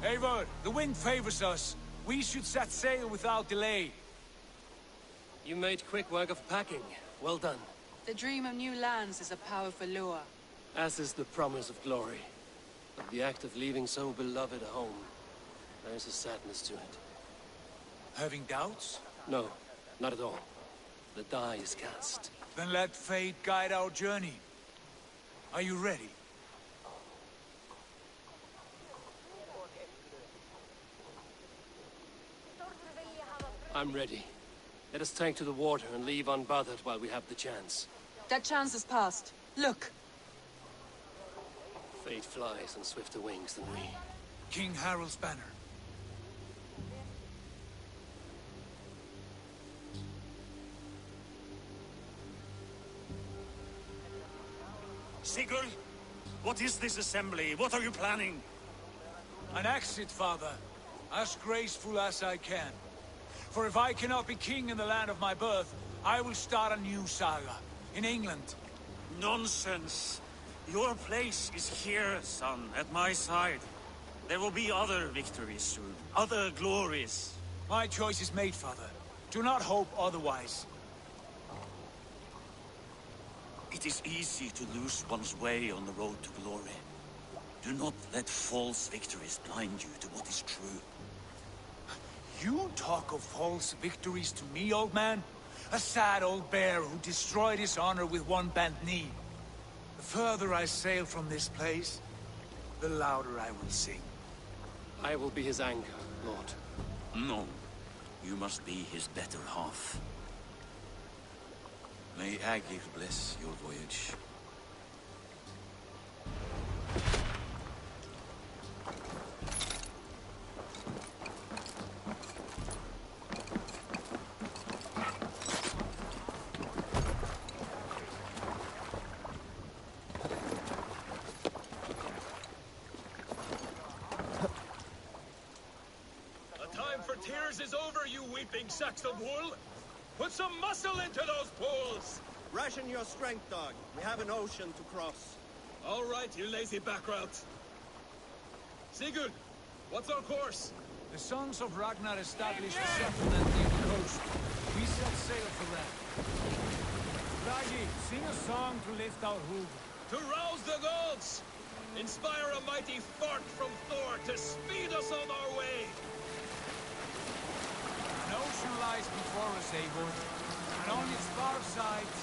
Eivor, the wind favors us. We should set sail without delay. You made quick work of packing. Well done. The dream of new lands is a powerful lure. As is the promise of glory. But the act of leaving so beloved a home, there is a sadness to it. Having doubts? No, not at all. The die is cast. Then let fate guide our journey. Are you ready? I'm ready. Let us take to the water and leave unbothered while we have the chance. That chance is past. Look! Fate flies on swifter wings than we. King Harald's banner. Sigurd, what is this assembly? What are you planning? An exit, father. As graceful as I can. For if I cannot be king in the land of my birth, I will start a new saga. In England. Nonsense. Your place is here, son, at my side. There will be other victories soon. Other glories. My choice is made, father. Do not hope otherwise. It is easy to lose one's way on the road to glory. Do not let false victories blind you to what is true. You talk of false victories to me, old man? A sad old bear who destroyed his honor with one bent knee. The further I sail from this place, the louder I will sing. I will be his anchor, Lord. No. You must be his better half. May Agir bless your voyage. Tears is over, you weeping sacks of wool! Put some muscle into those pools! Ration your strength, dog. We have an ocean to cross. All right, you lazy backrout. Sigurd, what's our course? The sons of Ragnar established a settlement near the coast. We set sail for them. Bragi, sing a song to lift our hoof. To rouse the gods! Inspire a mighty fart from Thor to speed us on our way! An ocean lies before us, Eivor, and on its far sides,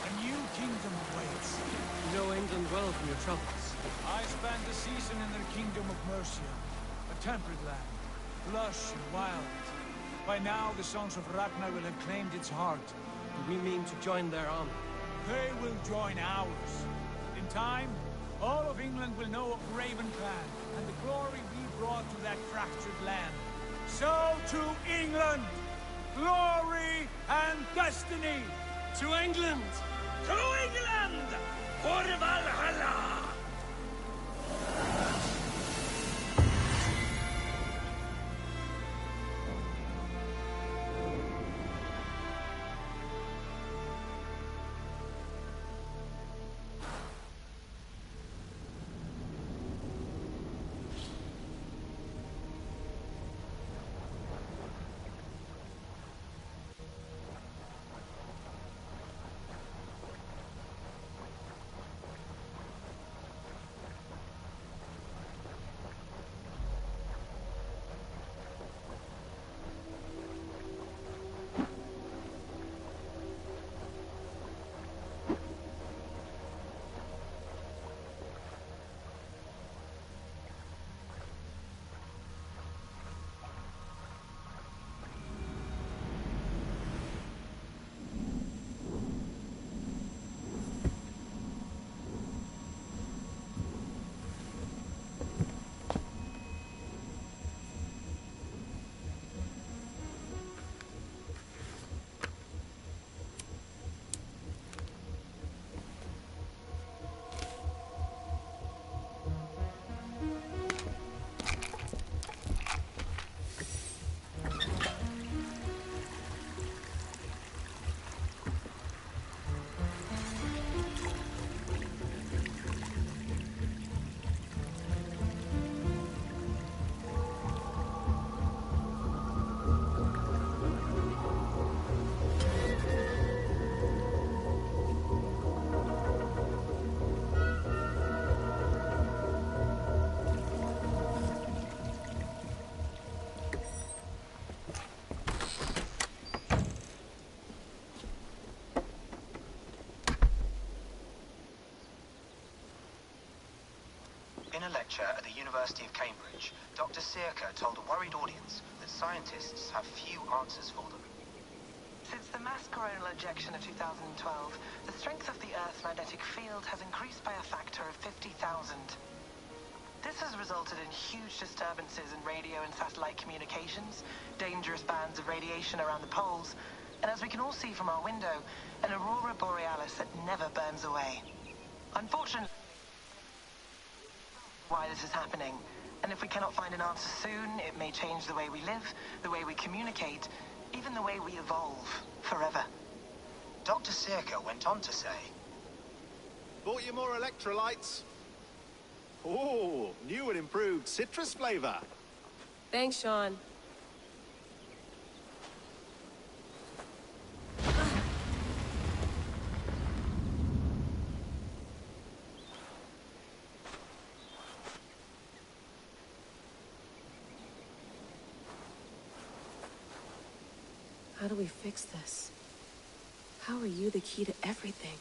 a new kingdom awaits. You know England well from your travels. I spent a season in the kingdom of Mercia, a temperate land, lush and wild. By now, the sons of Ragnar will have claimed its heart. Do we mean to join their army? They will join ours. In time, all of England will know of Raven Clan, and the glory we brought to that fractured land. So to England! Glory and destiny! To England! To England! For Valhalla! lecture at the University of Cambridge, Dr. Circa told a worried audience that scientists have few answers for them. Since the mass coronal ejection of 2012, the strength of the Earth's magnetic field has increased by a factor of 50,000. This has resulted in huge disturbances in radio and satellite communications, dangerous bands of radiation around the poles, and as we can all see from our window, an aurora borealis that never burns away. Unfortunately, why this is happening, and if we cannot find an answer soon, it may change the way we live, the way we communicate, even the way we evolve forever. Dr. Circa went on to say, Bought you more electrolytes? Oh, new and improved citrus flavor. Thanks, Sean. How do we fix this? How are you the key to everything?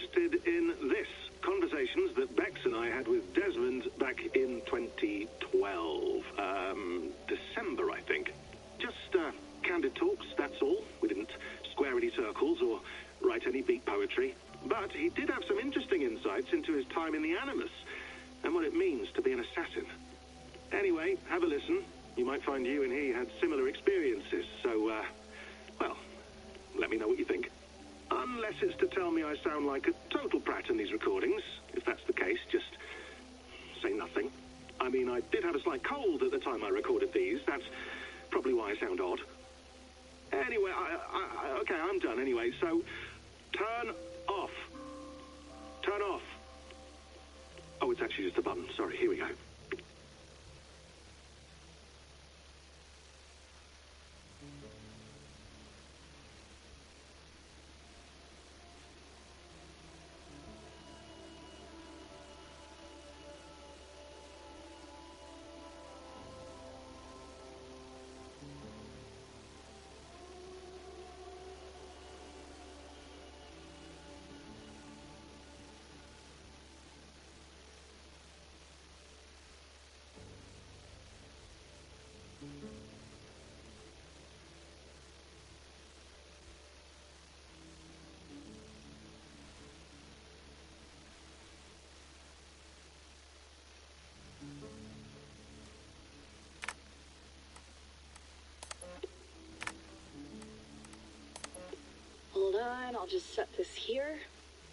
interested in this. Conversations that Bex and I had with Desmond back in 2012. December, I think. Just, candid talks, that's all. We didn't square any circles or write any beat poetry. But he did have some interesting insights into his time in the Animus and what it means to be an assassin. Anyway, have a listen. You might find you and he had similar experiences, so, well, let me know what you think. Unless it's to tell me I sound like a total brat in these recordings. If that's the case, just say nothing. I mean, I did have a slight cold at the time I recorded these. That's probably why I sound odd. Anyway, okay, I'm done anyway, so turn off. Turn off. Oh, it's actually just a button. Sorry, here we go. Hold on, I'll just set this here.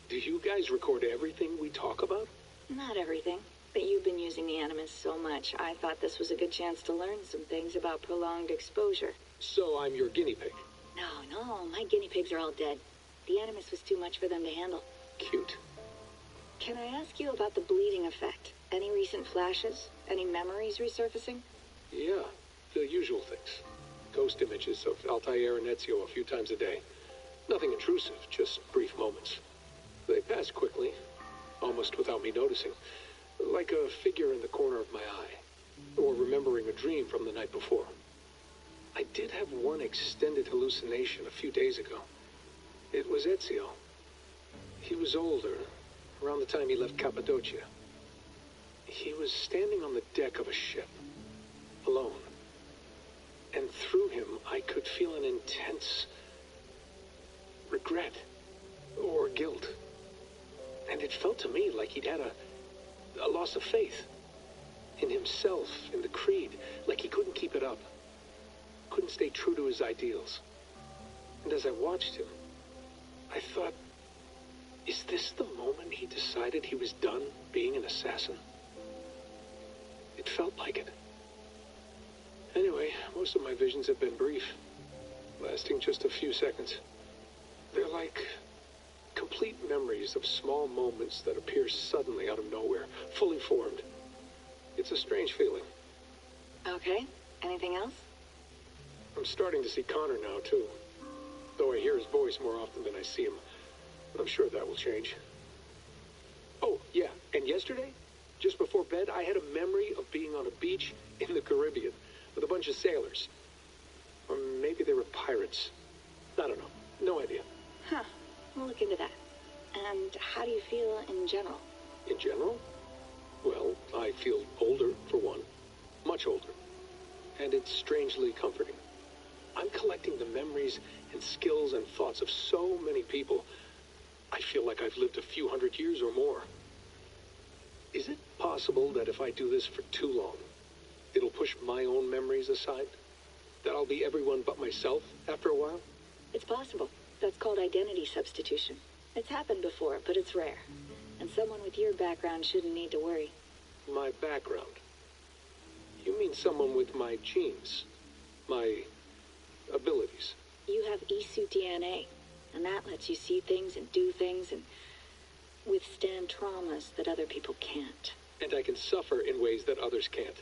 Do you guys record everything we talk about? Not everything, but you've been using the Animus so much, I thought this was a good chance to learn some things about prolonged exposure. So I'm your guinea pig? No, my guinea pigs are all dead. The Animus was too much for them to handle. Cute. Can I ask you about the bleeding effect? Any recent flashes? Any memories resurfacing? Yeah, the usual things. Ghost images of Altair and Ezio a few times a day. Nothing intrusive, just brief moments. They pass quickly, almost without me noticing. Like a figure in the corner of my eye. Or remembering a dream from the night before. I did have one extended hallucination a few days ago. It was Ezio. He was older, around the time he left Cappadocia. He was standing on the deck of a ship, alone. And through him, I could feel an intense regret or guilt. And it felt to me like he'd had a loss of faith in himself, in the creed, like he couldn't keep it up, couldn't stay true to his ideals. And as I watched him, I thought, is this the moment he decided he was done being an assassin? It felt like it. Anyway, most of my visions have been brief, lasting just a few seconds. They're like complete memories of small moments that appear suddenly out of nowhere, fully formed. It's a strange feeling. Okay, anything else? I'm starting to see Connor now, too. Though I hear his voice more often than I see him. I'm sure that will change. Oh, yeah, and yesterday, just before bed, I had a memory of being on a beach in the Caribbean with a bunch of sailors. Or maybe they were pirates. I don't know. No idea. Huh. We'll look into that. And how do you feel in general? In general? Well, I feel older, for one. Much older. And it's strangely comforting. I'm collecting the memories and skills and thoughts of so many people. I feel like I've lived a few hundred years or more. Is it possible that if I do this for too long, it'll push my own memories aside? That I'll be everyone but myself after a while? It's possible. That's called identity substitution. It's happened before, but it's rare. And someone with your background shouldn't need to worry. My background? You mean someone with my genes? My abilities? You have Isu DNA, and that lets you see things and do things and withstand traumas that other people can't. And I can suffer in ways that others can't.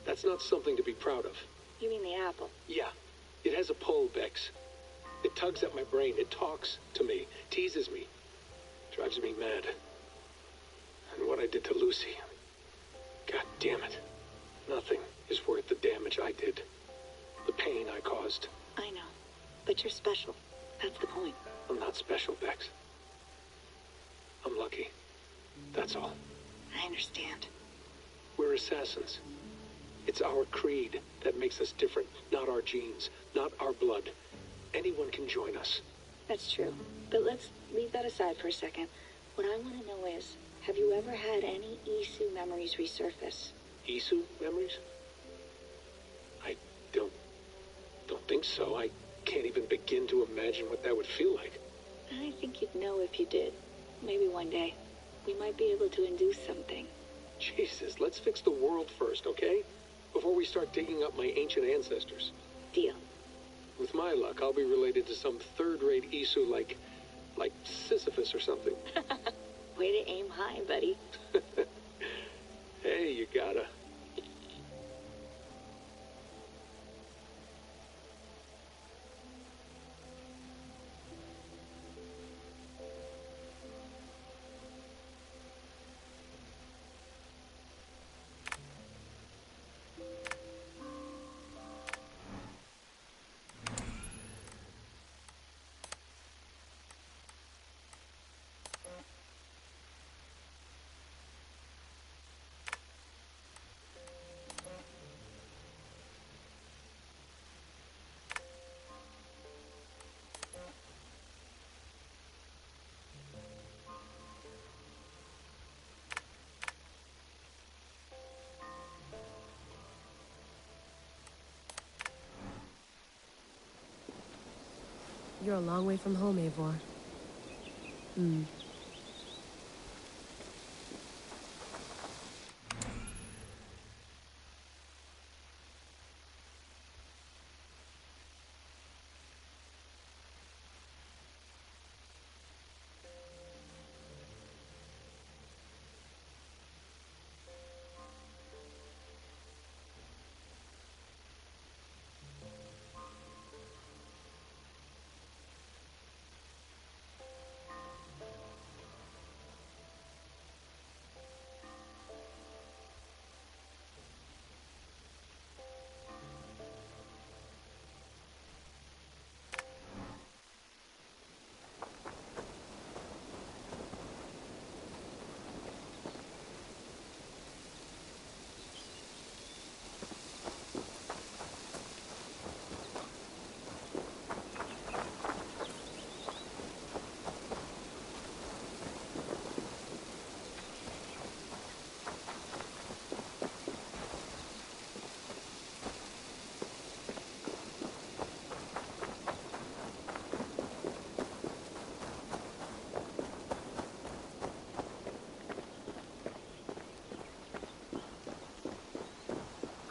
That's not something to be proud of. You mean the apple? Yeah. It has a pull, Bex. It tugs at my brain. It talks to me. Teases me. Drives me mad. And what I did to Lucy. God damn it. Nothing is worth the damage I did. The pain I caused. I know. But you're special. That's the point. I'm not special, Bex. lucky. That's all. I understand. We're assassins. It's our creed that makes us different, not our genes, not our blood. Anyone can join us. That's true. But let's leave that aside for a second. What I want to know is, have you ever had any Isu memories resurface? Isu memories? I don't think so. I can't even begin to imagine what that would feel like. I think you'd know if you did. Maybe one day, we might be able to induce something. Jesus, let's fix the world first, okay? Before we start digging up my ancient ancestors. Deal. With my luck, I'll be related to some third-rate Isu like Sisyphus or something. Way to aim high, buddy. Hey, you gotta. You're a long way from home, Eivor.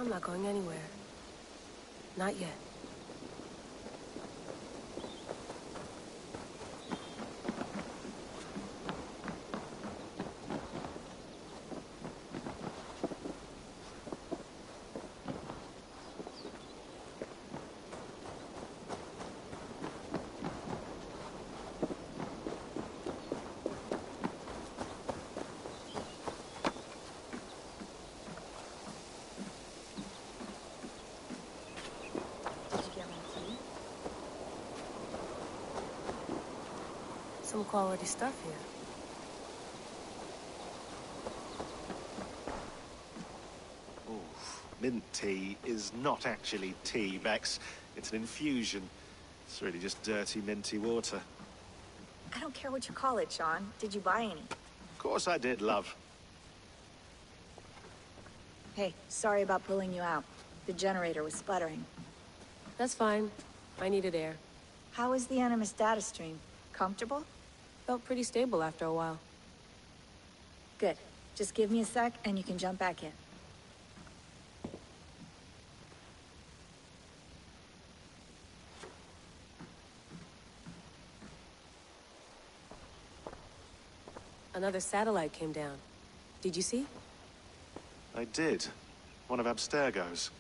I'm not going anywhere. Not yet. Some quality stuff here. Mint tea is not actually tea, Bex. It's an infusion. It's really just dirty, minty water. I don't care what you call it, Sean. Did you buy any? Of course I did, love. Hey, sorry about pulling you out. The generator was sputtering. That's fine. I needed air. How was the Animus data stream? Comfortable? Felt pretty stable after a while. Good. Just give me a sec and you can jump back in. Another satellite came down. Did you see? I did. One of Abstergo's.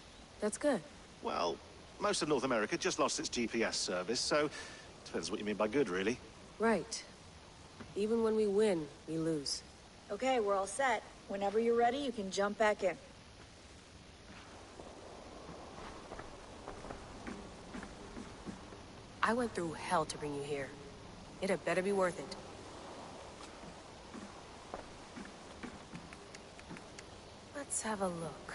That's good. Well, most of North America just lost its GPS service, so depends what you mean by good, really. Right. Even when we win, we lose. Okay, we're all set. Whenever you're ready, you can jump back in. I went through hell to bring you here. It had better be worth it. Let's have a look.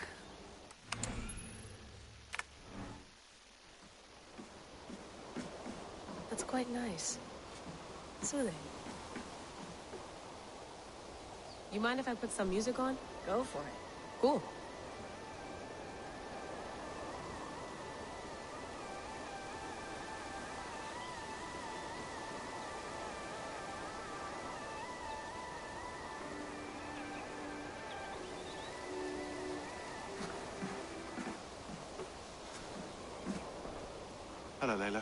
That's quite nice. Soothing. You mind if I put some music on? Go for it. Cool. Hello, Layla.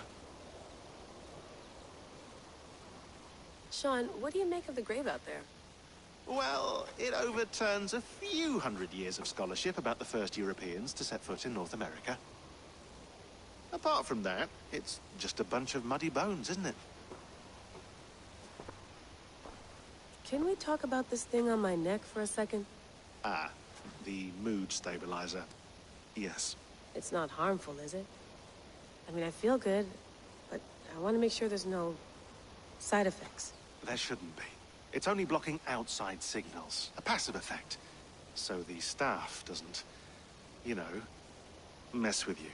Sean, what do you make of the grave out there? Well, it overturns a few hundred years of scholarship about the first Europeans to set foot in North America. Apart from that, it's just a bunch of muddy bones, isn't it? Can we talk about this thing on my neck for a second? Ah, the mood stabilizer. Yes. It's not harmful, is it? I mean, I feel good, but I want to make sure there's no side effects. There shouldn't be. It's only blocking outside signals, a passive effect. So the staff doesn't, you know, mess with you.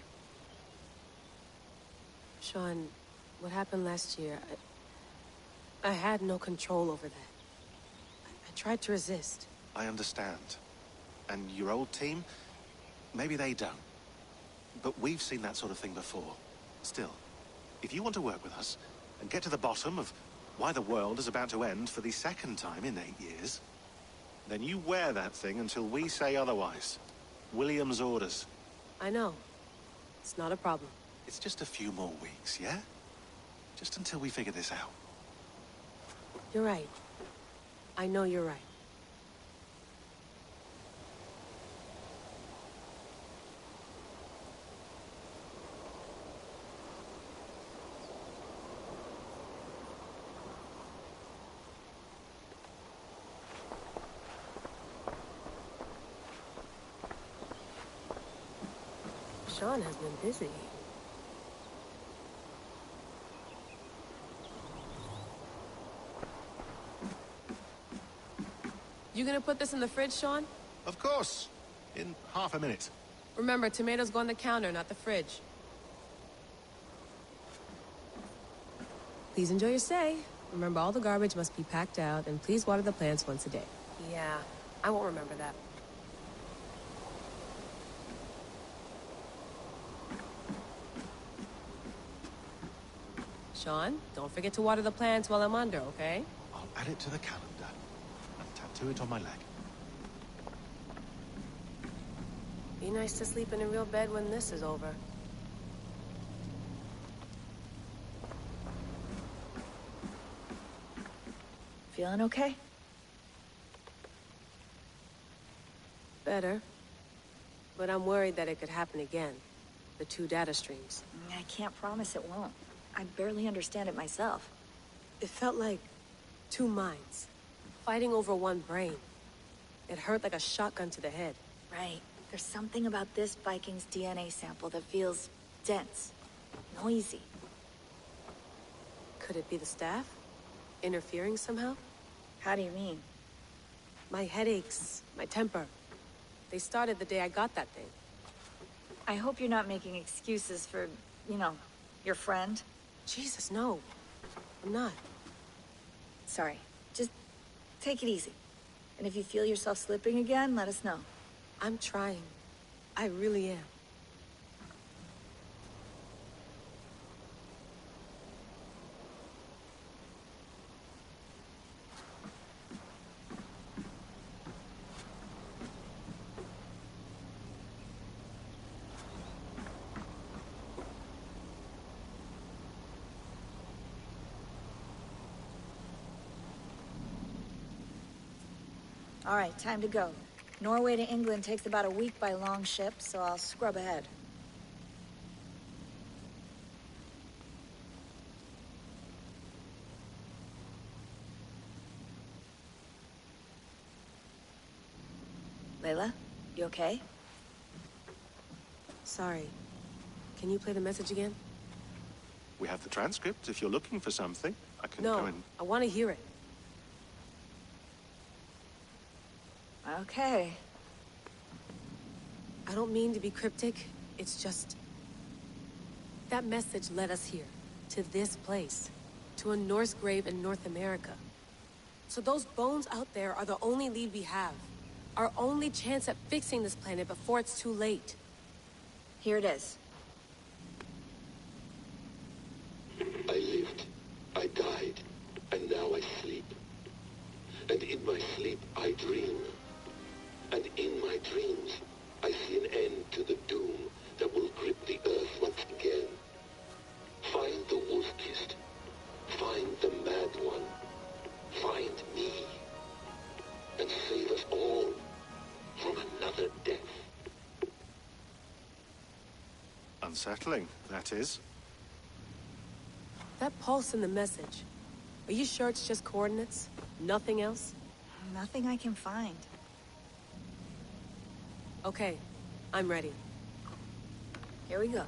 Sean, what happened last year, I had no control over that. I tried to resist. I understand. And your old team, maybe they don't. But we've seen that sort of thing before. Still, if you want to work with us and get to the bottom of why the world is about to end for the second time in 8 years, then you wear that thing until we say otherwise. William's orders. I know. It's not a problem. It's just a few more weeks, yeah? Just until we figure this out. You're right. I know you're right. Sean has been busy. You gonna put this in the fridge, Sean? Of course. In half a minute. Remember, tomatoes go on the counter, not the fridge. Please enjoy your stay. Remember, all the garbage must be packed out, and please water the plants once a day. Yeah, I won't remember that. Sean, don't forget to water the plants while I'm under, okay? I'll add it to the calendar and tattoo it on my leg. Be nice to sleep in a real bed when this is over. Feeling okay? Better. But I'm worried that it could happen again. The two data streams. I can't promise it won't. I barely understand it myself. It felt like two minds, fighting over one brain. It hurt like a shotgun to the head. Right. There's something about this Viking's DNA sample that feels dense, noisy. Could it be the staff? Interfering somehow? How do you mean? My headaches, my temper. They started the day I got that thing. I hope you're not making excuses for, you know, your friend. Jesus, no. I'm not. Sorry. Just take it easy. And if you feel yourself slipping again, let us know. I'm trying. I really am. All right, time to go. Norway to England takes about a week by long ship, so I'll scrub ahead. Layla, you okay? Sorry. Can you play the message again? We have the transcript if you're looking for something. I can go No, and... I want to hear it. Okay. I don't mean to be cryptic. It's just... that message led us here. To this place. To a Norse grave in North America. So those bones out there are the only lead we have. Our only chance at fixing this planet before it's too late. Here it is. I lived, I died, and now I sleep. And in my sleep I dream. And in my dreams I see an end to the doom that will grip the earth once again. Find the wolf-kissed. Find the mad one. Find me. And save us all from another death. Unsettling, that is. That pulse in the message. Are you sure it's just coordinates? Nothing else? Nothing I can find. Okay, I'm ready. Here we go.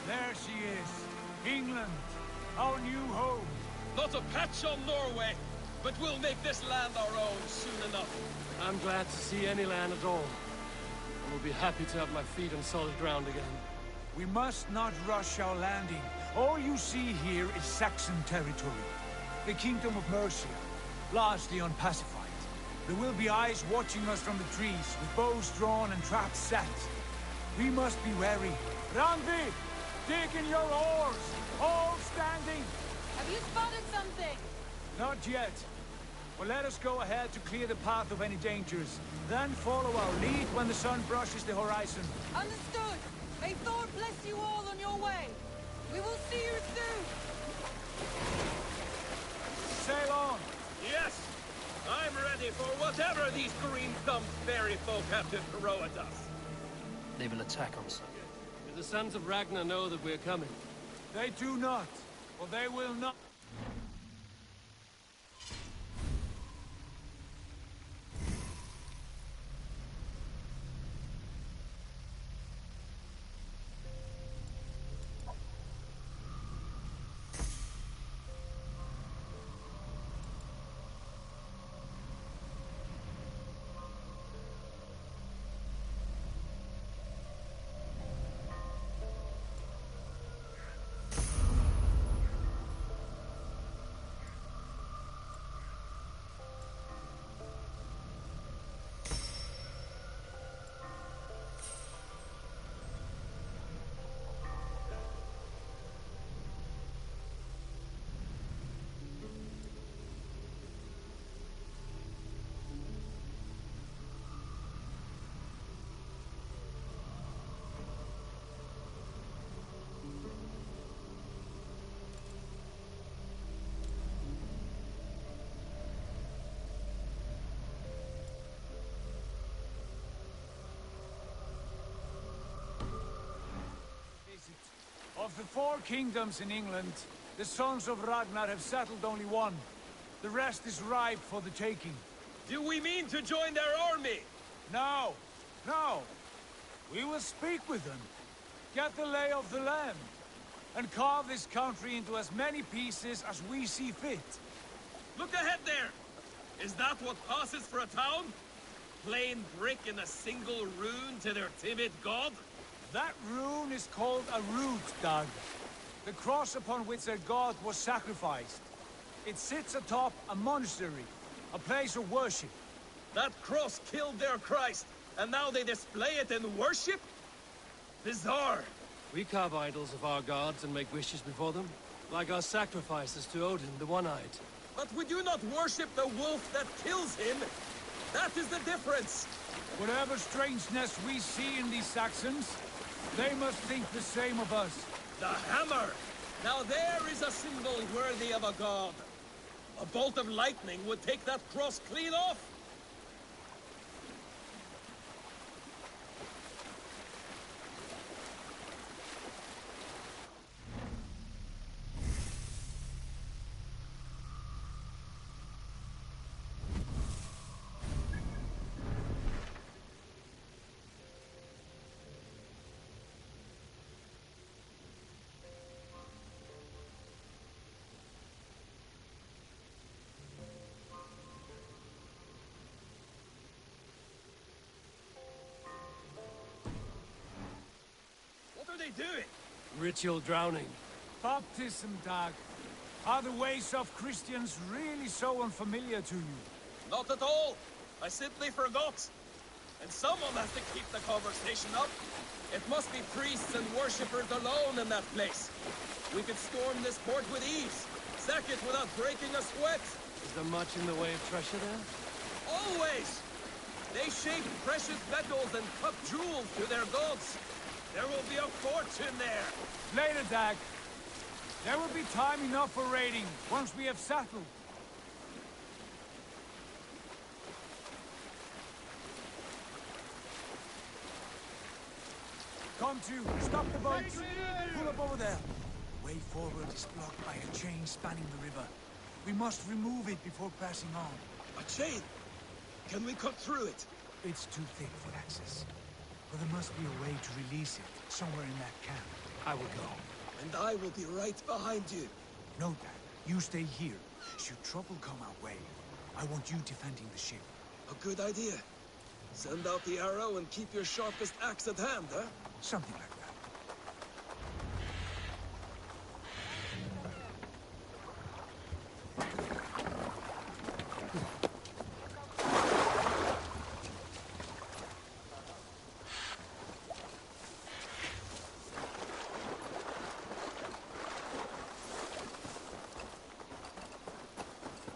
There she is. England, our new home. Not a patch on Norway, but we'll make this land our own soon enough. I'm glad to see any land at all. I will be happy to have my feet on solid ground again. We must not rush our landing. All you see here is Saxon territory. The Kingdom of Mercia, largely unpacified. There will be eyes watching us from the trees, with bows drawn and traps set. We must be wary. Randi! Dig in your oars! All standing! Have you spotted something? Not yet. But let us go ahead to clear the path of any dangers. Then follow our lead when the sun brushes the horizon. Understood. May Thor bless you all on your way. We will see you soon. Sail on. Yes! I'm ready for whatever these green-thumbed fairy folk have to throw at us. They will attack us. Do the sons of Ragnar know that we're coming? They do not. Or they will not. Of the 4 kingdoms in England, the sons of Ragnar have settled only one. The rest is ripe for the taking. Do we mean to join their army? No, no. We will speak with them, get the lay of the land, and carve this country into as many pieces as we see fit. Look ahead there! Is that what passes for a town? Plain brick in a single rune to their timid god? That rune is called a root, Doug. The cross upon which their god was sacrificed. It sits atop a monastery, a place of worship. That cross killed their Christ, and now they display it in worship? Bizarre. We carve idols of our gods and make wishes before them, like our sacrifices to Odin, the One-Eyed. But we do not worship the wolf that kills him. That is the difference. Whatever strangeness we see in these Saxons, they must think the same of us. The hammer! Now there is a symbol worthy of a god. A bolt of lightning would take that cross clean off. What are they doing? Ritual drowning. Baptism, Doug. Are the ways of Christians really so unfamiliar to you? Not at all. I simply forgot. And someone has to keep the conversation up. It must be priests and worshippers alone in that place. We could storm this port with ease. Sack it without breaking a sweat. Is there much in the way of treasure there? Always! They shape precious metals and cut jewels to their gods. There will be a fortune there. Later, Dag. There will be time enough for raiding, once we have settled. Come to, stop the boats. Pull up over there. Way forward is blocked by a chain spanning the river. We must remove it before passing on. A chain? Can we cut through it? It's too thick for access. But there must be a way to release it, somewhere in that camp. I will go. And I will be right behind you. No, Dad. You stay here. Should trouble come our way, I want you defending the ship. A good idea. Send out the arrow and keep your sharpest axe at hand, huh? Something like that.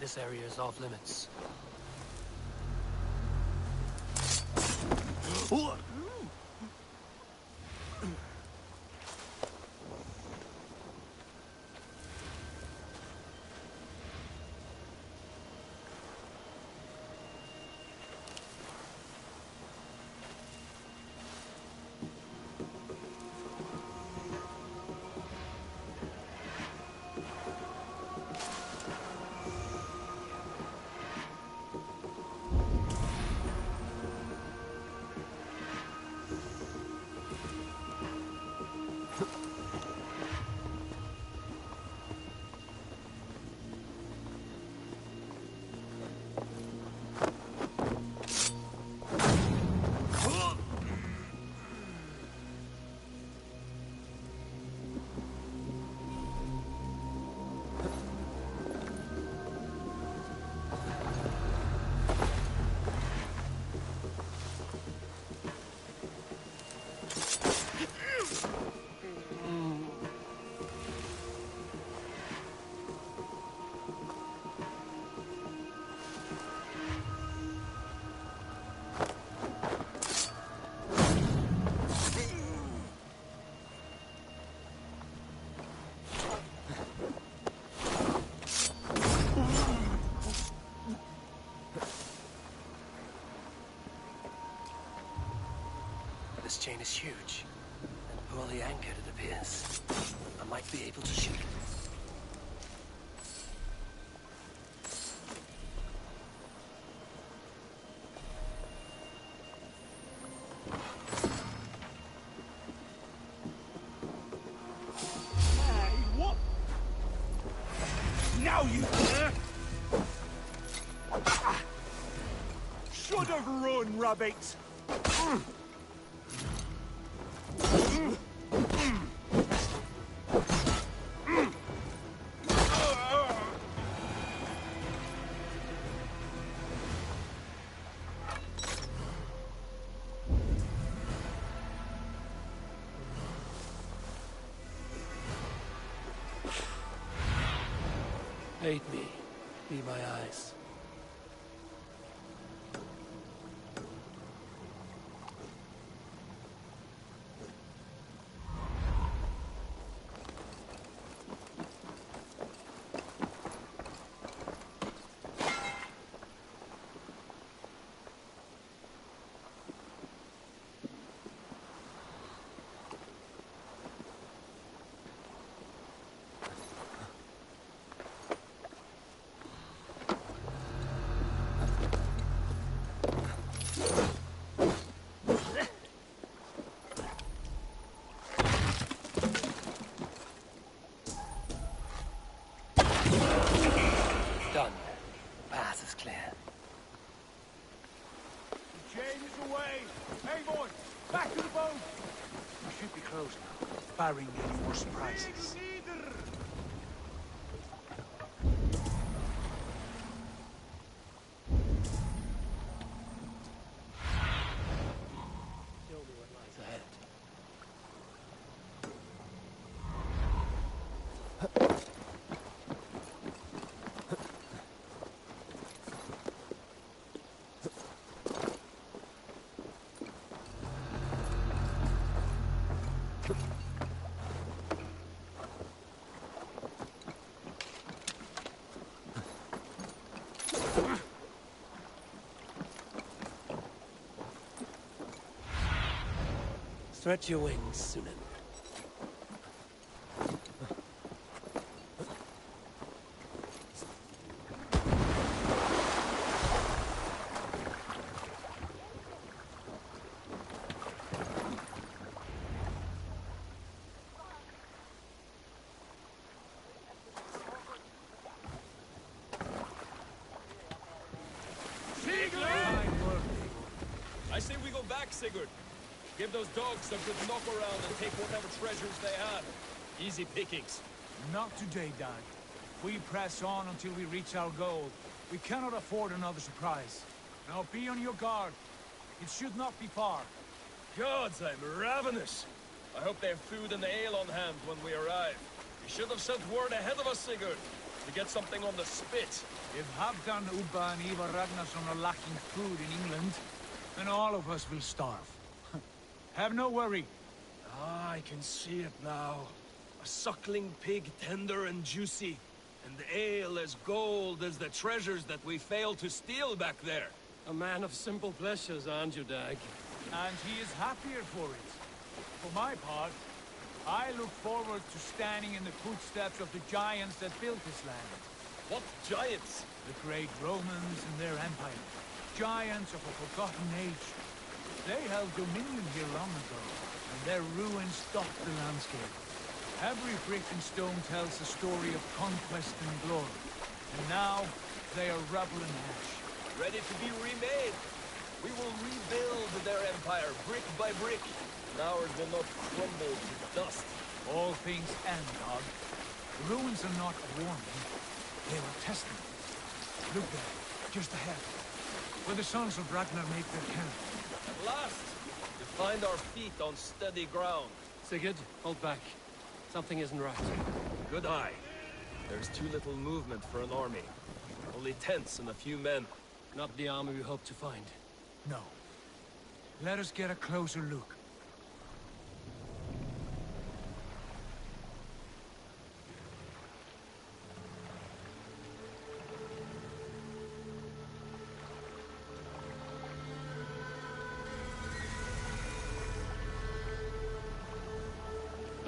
This area is off limits. This chain is huge, and Poorly anchored, it appears. I might be able to shoot it. Now you... Should have run, rabbit! Aid me. Be my eyes. Done. Path is clear. The chain is away! Hey, boys! Back to the boat! We should be close now, barring any more surprises. Show me what lies ahead. Stretch your wings, Sunan. I say we go back, Sigurd. Give those dogs a good knock around and take whatever treasures they have. Easy pickings. Not today, Dag. We press on until we reach our goal. We cannot afford another surprise. Now be on your guard. It should not be far. Gods, I'm ravenous. I hope they have food and ale on hand when we arrive. You should have sent word ahead of us, Sigurd, to get something on the spit. If Halfdan, Ubba, and Ivar Ragnarsson are lacking food in England, then all of us will starve. Have no worry. Ah, I can see it now. A suckling pig, tender and juicy. And ale as gold as the treasures that we failed to steal back there. A man of simple pleasures, aren't you, Dag? And he is happier for it. For my part, I look forward to standing in the footsteps of the giants that built this land. What giants? The great Romans and their empire. Giants of a forgotten age. They held dominion here long ago, and their ruins stopped the landscape. Every brick and stone tells a story of conquest and glory. And now, they are rubble and ash. Ready to be remade. We will rebuild their empire, brick by brick. And ours will not crumble to dust. All things end, Dog. The ruins are not a warning. They are a testament. Look there, just ahead. Where the sons of Ragnar make their camp. At last, we find our feet on steady ground. Sigurd, hold back. Something isn't right. Good eye. There's too little movement for an army. Only tents and a few men. Not the army we hope to find. No. Let us get a closer look.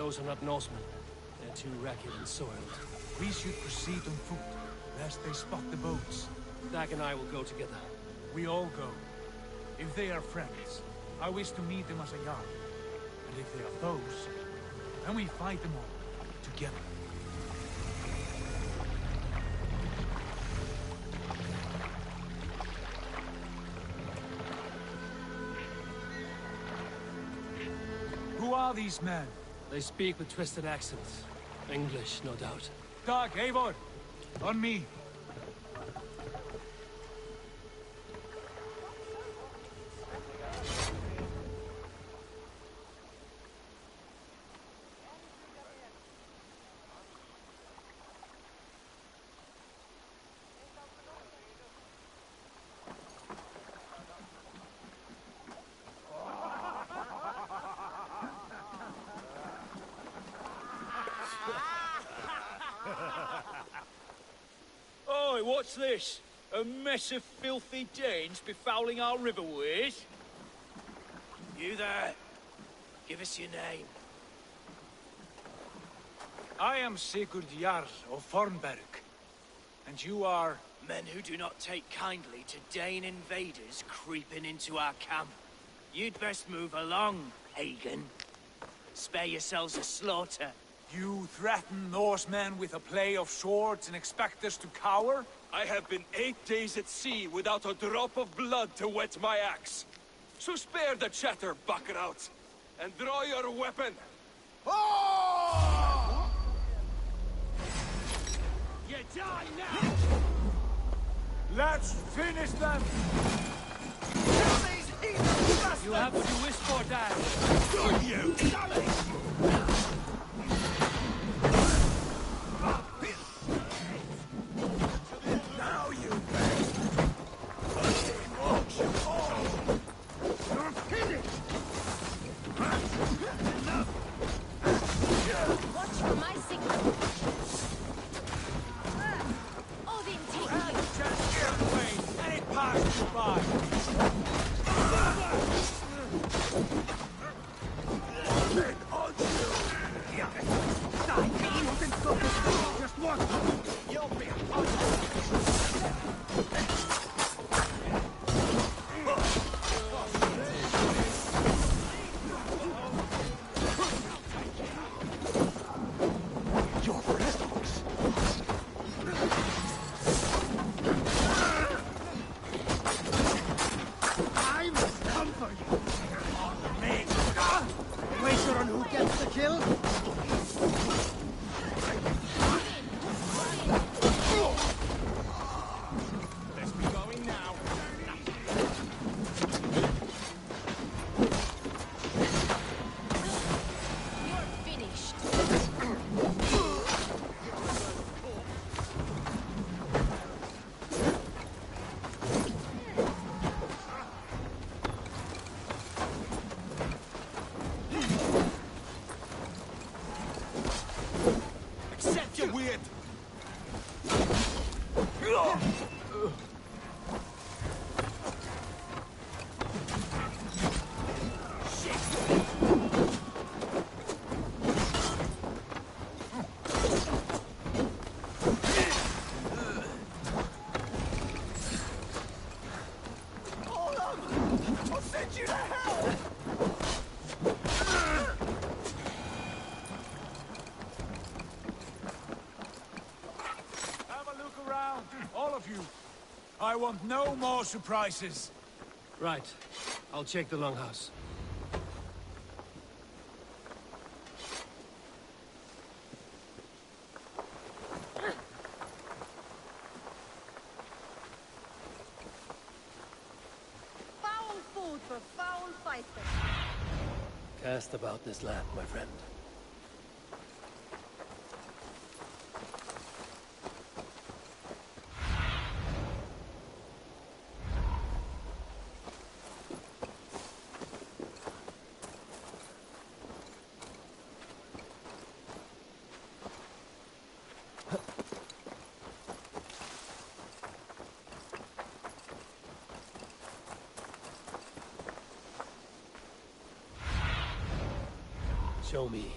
Those are not Norsemen. They're too ragged and soiled. We should proceed on foot, lest they spot the boats. Dag and I will go together. We all go. If they are friends, I wish to meet them as a yard. And if they are foes, then we fight them all, together. Who are these men? They speak with twisted accents. English, no doubt. Dag, Eivor! On me! Oi, what's this? A mess of filthy Danes befouling our riverways? You there. Give us your name. I am Sigurd Jarl of Fornberg. And you are... Men who do not take kindly to Dane invaders creeping into our camp. You'd best move along, Hagen. Spare yourselves a slaughter. You threaten Norsemen with a play of swords and expect us to cower? I have been 8 days at sea without a drop of blood to wet my axe. So spare the chatter, buckerouts, and draw your weapon. Oh! You die now! Let's finish them! You have what you wish for, Dad. Screw you! Now you beg! Watch you all! You're finished! Watch for my signal. Odin, take me. Just airplane, and it passed you by. Men on you! Die, innocent focus! Just one! You'll be your presence! I must come for you! Me! Wager on who gets the kill? Let's be going now. You're finished. Accept your weird! I'll send you to hell! Have a look around, all of you. I want no more surprises. Right. I'll check the longhouse. Foul food for foul fighters. Cast about this land, my friend. Show me.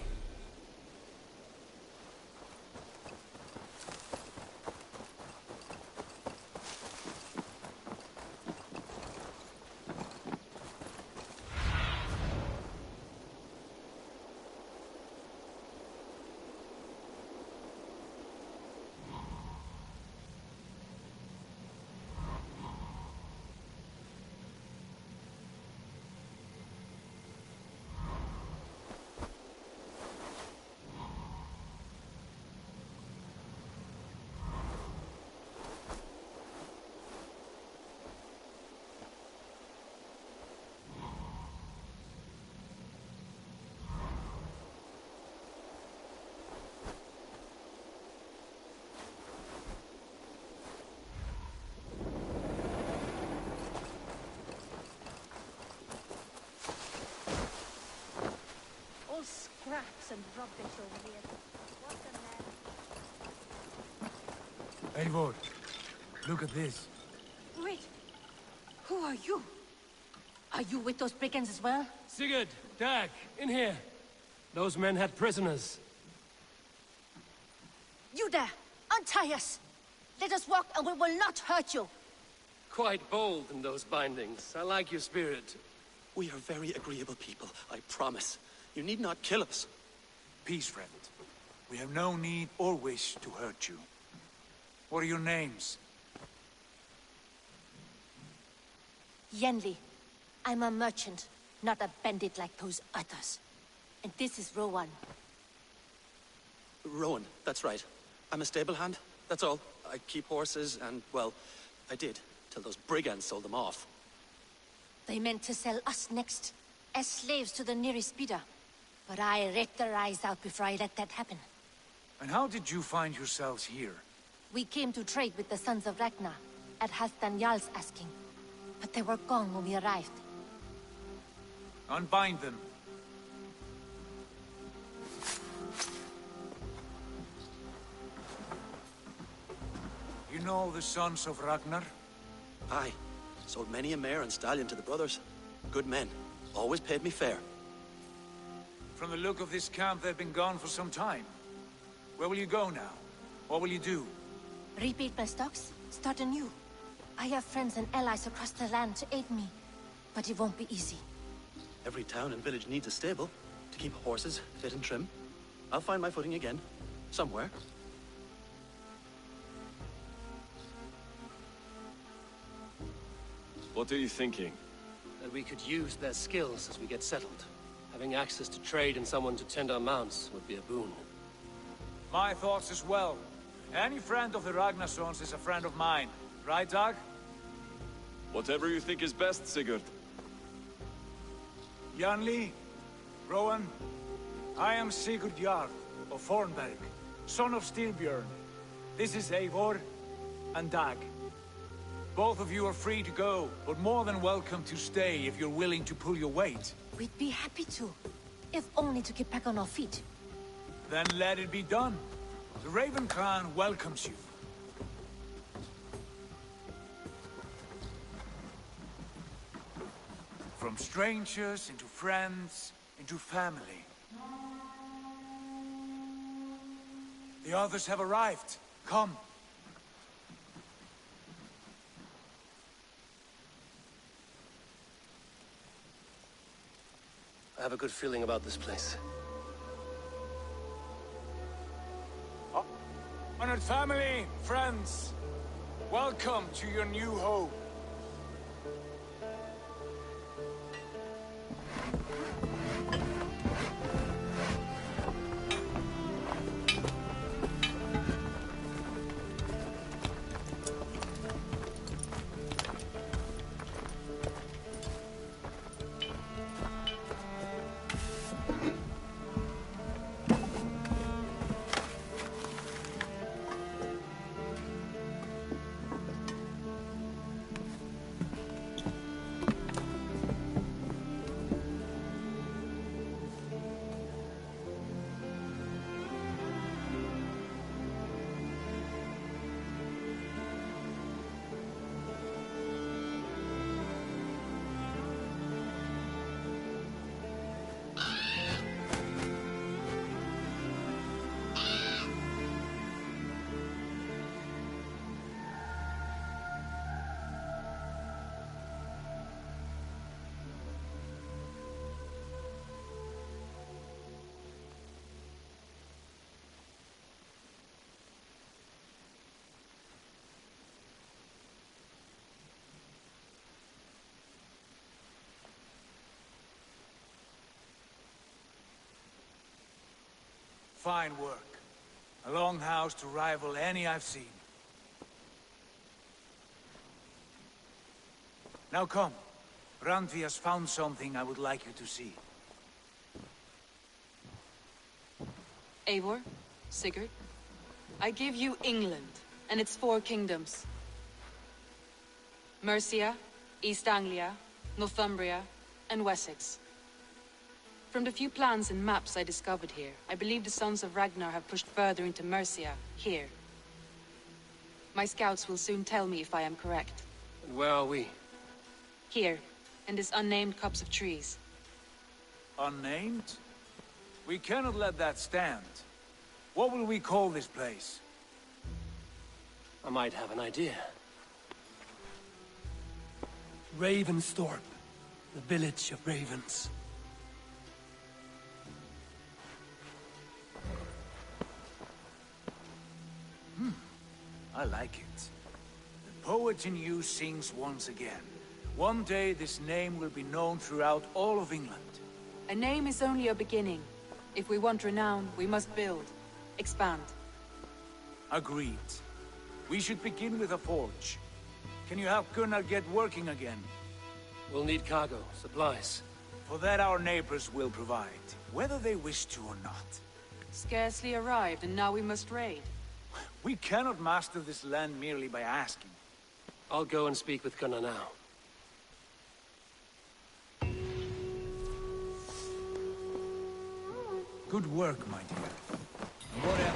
and rubbish over here. What's the matter? Eivor, look at this. Wait. Who are you? Are you with those brigands as well? Sigurd, Dag, in here. Those men had prisoners. You there! Untie us! Let us walk and we will not hurt you! Quite bold in those bindings. I like your spirit. We are very agreeable people, I promise. You need not kill us. Peace, friend. We have no need or wish to hurt you. What are your names? Yenli. I'm a merchant, not a bandit like those others. And this is Rowan. Rowan, that's right. I'm a stable hand, that's all. I keep horses and, well, I did, till those brigands sold them off. They meant to sell us next, as slaves to the nearest bidder. But I raked their eyes out before I let that happen. And how did you find yourselves here? We came to trade with the Sons of Ragnar, at Halfdan Jarl's asking. But they were gone when we arrived. Unbind them. You know the Sons of Ragnar? Aye. Sold many a mare and stallion to the brothers. Good men. Always paid me fair. From the look of this camp, they've been gone for some time. Where will you go now? What will you do? Repeat my stocks, start anew. I have friends and allies across the land to aid me, but it won't be easy. Every town and village needs a stable to keep horses fit and trim. I'll find my footing again, somewhere. What are you thinking? That we could use their skills as we get settled. Having access to trade and someone to tend our mounts would be a boon. My thoughts as well. Any friend of the Ragnarsons is a friend of mine. Right, Dag? Whatever you think is best, Sigurd. Janli, Rowan, I am Sigurd Jarl of Fornberg, son of Styrbjörn. This is Eivor and Dag. Both of you are free to go, but more than welcome to stay if you're willing to pull your weight. We'd be happy to, if only to get back on our feet. Then let it be done. The Raven Clan welcomes you. From strangers into friends, into family. The others have arrived. Come. I have a good feeling about this place. Honored family, friends, welcome to your new home. Fine work. A longhouse to rival any I've seen. Now come. Randvi has found something I would like you to see. Eivor, Sigurd, I give you England and its 4 kingdoms. Mercia, East Anglia, Northumbria, and Wessex. From the few plans and maps I discovered here, I believe the Sons of Ragnar have pushed further into Mercia, here. My scouts will soon tell me if I am correct. And where are we? Here, in this unnamed copse of trees. Unnamed? We cannot let that stand. What will we call this place? I might have an idea. Ravensthorpe. The village of ravens. I like it. The poet in you sings once again. One day this name will be known throughout all of England. A name is only a beginning. If we want renown, we must build. Expand. Agreed. We should begin with a forge. Can you help Gunnar get working again? We'll need cargo, supplies. For that our neighbors will provide, whether they wish to or not. Scarcely arrived, and now we must raid. We cannot master this land merely by asking. I'll go and speak with Gunnar now. Good work, my dear. And what else?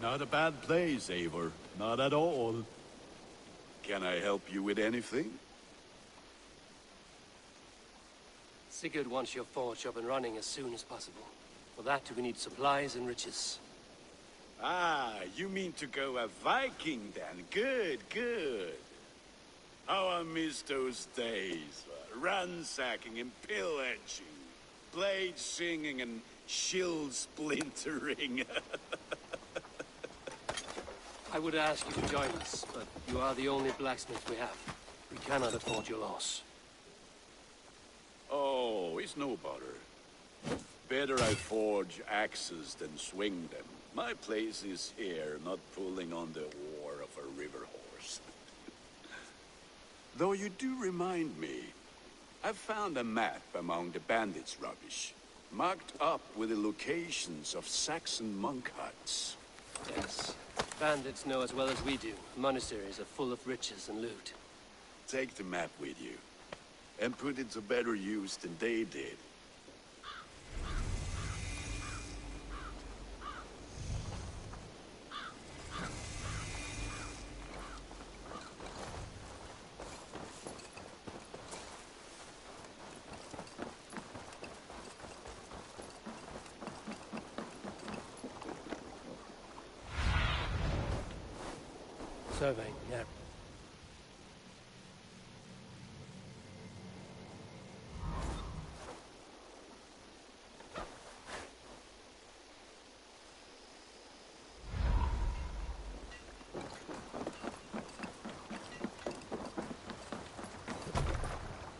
Not a bad place, Eivor. Not at all. Can I help you with anything? Sigurd wants your forge up and running as soon as possible. For that, we need supplies and riches. Ah, you mean to go a Viking then? Good, good. How I miss those days. Ransacking and pillaging. Blade singing and shield splintering. I would ask you to join us, but you are the only blacksmith we have. We cannot afford your loss. Oh, it's no bother. Better I forge axes than swing them. My place is here, not pulling on the war of a river horse. Though you do remind me, I've found a map among the bandits' rubbish, marked up with the locations of Saxon monk huts. Yes. Bandits know as well as we do. Monasteries are full of riches and loot. Take the map with you, and put it to better use than they did. Surveying, yeah.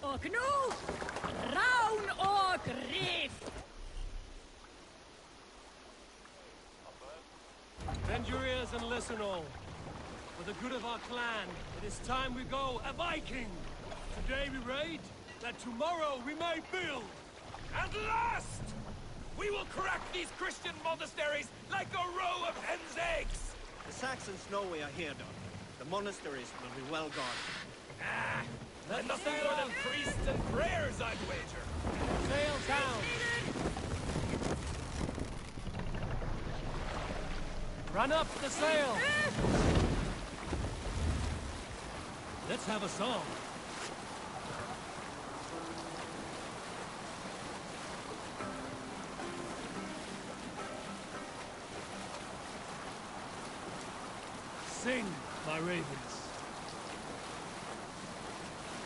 Och nu, Raun och Riff! Bend your ears and listen all. For the good of our clan, it is time we go a Viking! Today we raid, that tomorrow we may build! At last! We will crack these Christian monasteries like a row of hen's eggs! The Saxons know we are here, Doc. The monasteries will be well guarded. And nothing more than priests and prayers, I'd wager. Sail down! Run up the sail! Let's have a song. Sing, my ravens.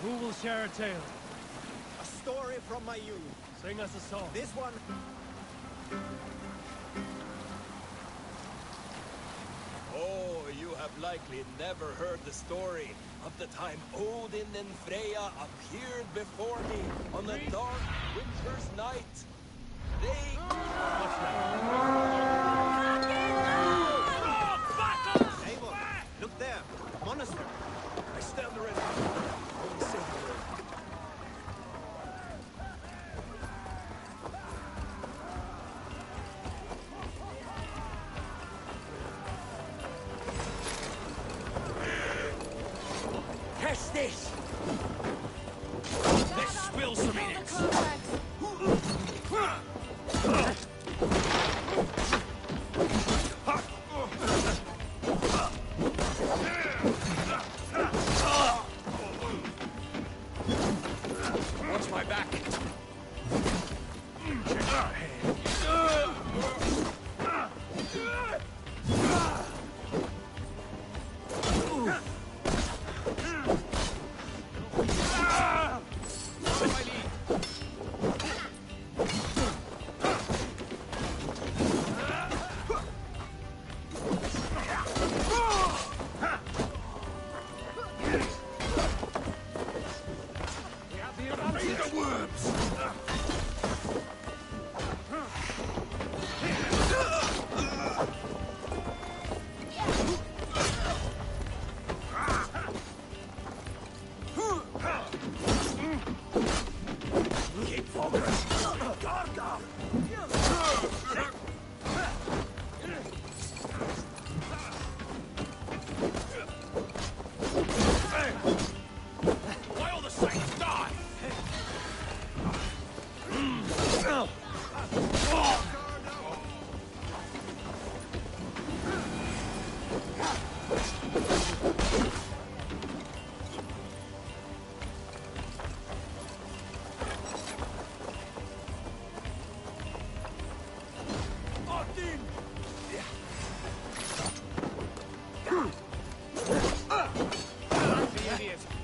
Who will share a tale? A story from my youth. Sing us a song. This one... Oh, you have likely never heard the story of the time Odin and Freya appeared before me on a dark winter's night. They... Eivor, look there. Monastery. I stand ready. Only say the word. Test this! Let's spill some in it! Watch my back.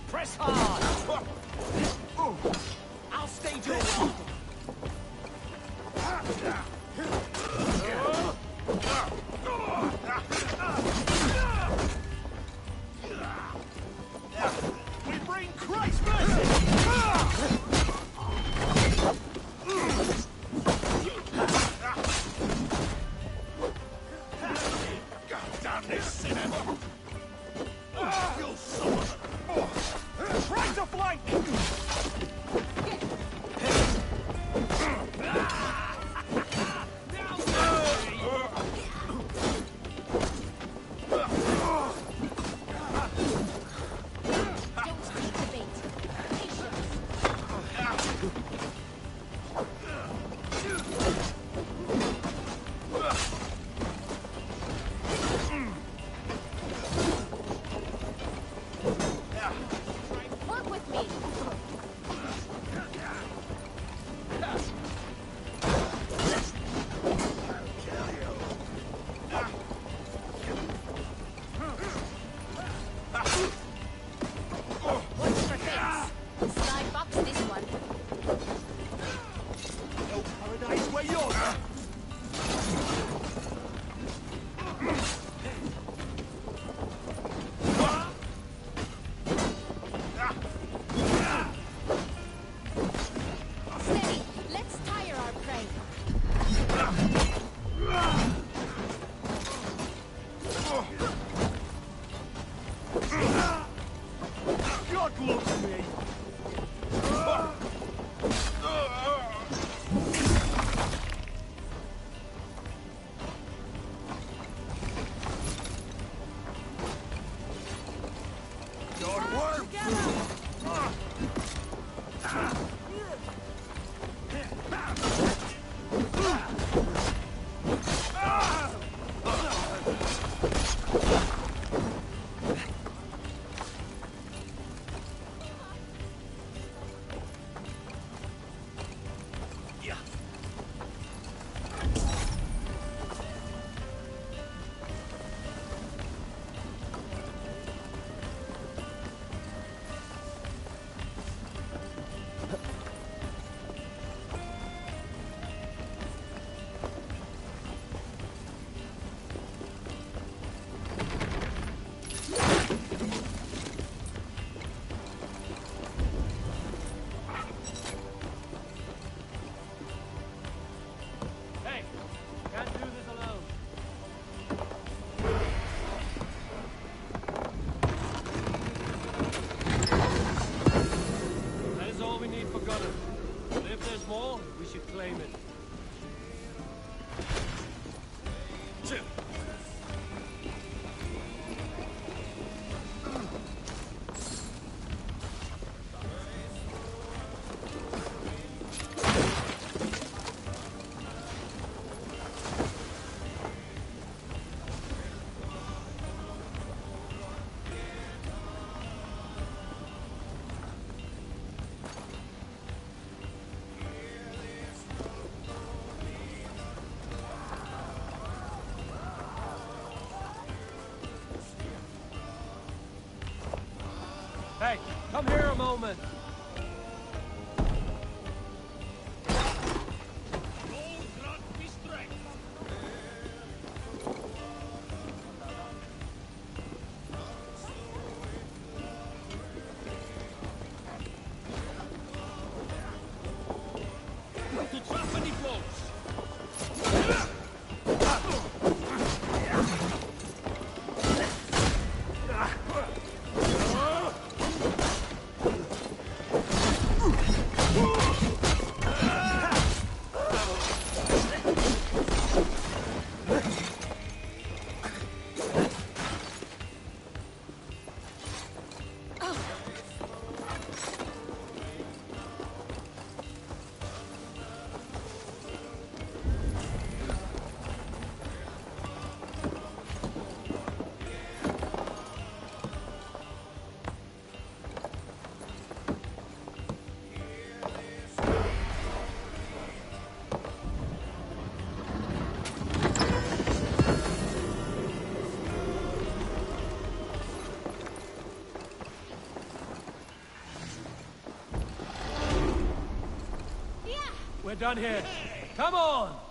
Press hard! I'll stage your welcome! We bring Christ's mercy! God damn this sinner! You son of a... Try to flank! Work with me! Watch for things. Sly box this one. No paradise where you're at! Steady! Let's tire our prey. God loves me! Good work! claim it. Hey, come here a moment. We're done here. Come on!